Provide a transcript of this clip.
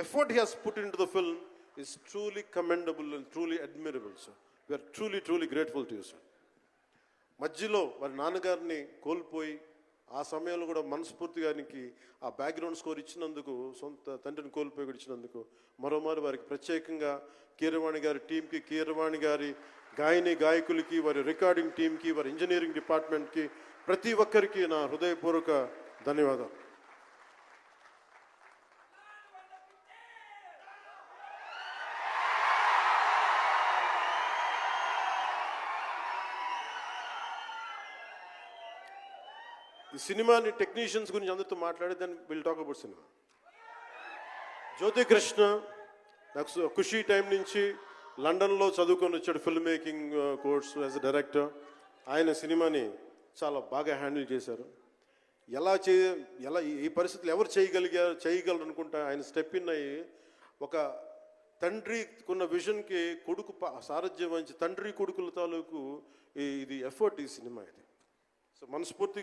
effort he has put into the film is truly commendable and truly admirable, sir. We are truly, truly grateful to you, sir. మధ్యలో వారి నాన్నగారిని కోల్పోయి ఆ సమయంలో కూడా మనస్ఫూర్తిగా ఆయనకి ఆ బ్యాక్గ్రౌండ్ స్కోర్ ఇచ్చినందుకు, సొంత తండ్రిని కోల్పోయి కూడా ఇచ్చినందుకు మరోమారు వారికి ప్రత్యేకంగా కీరవాణి గారి టీంకి, కీరవాణి గారి గాయకులకి, వారి రికార్డింగ్ టీంకి, వారి ఇంజనీరింగ్ డిపార్ట్మెంట్కి, ప్రతి ఒక్కరికి నా హృదయపూర్వక ధన్యవాదాలు. ఈ సినిమాని టెక్నీషియన్స్ గురించి అందరితో మాట్లాడి then will talk about cinema. Jyothi Krishna నాకు ఖుషీ టైం నుంచి లండన్లో చదువుకొని వచ్చాడు, film making course as a director. ఆయన సినిమాని చాలా బాగా హ్యాండిల్ చేశారు. ఎలా ఈ పరిస్థితులు ఎవరు చేయగలరు అనుకుంటా ఆయన స్టెప్ ఇన్ అయ్యి ఒక తండ్రికున్న విజన్కి కొడుకు సారథ్యం వహించి తండ్రి కొడుకుల తాలూకు ఇది ఎఫర్ట్ ఈ సినిమా ఇది. సో మనస్ఫూర్తిగా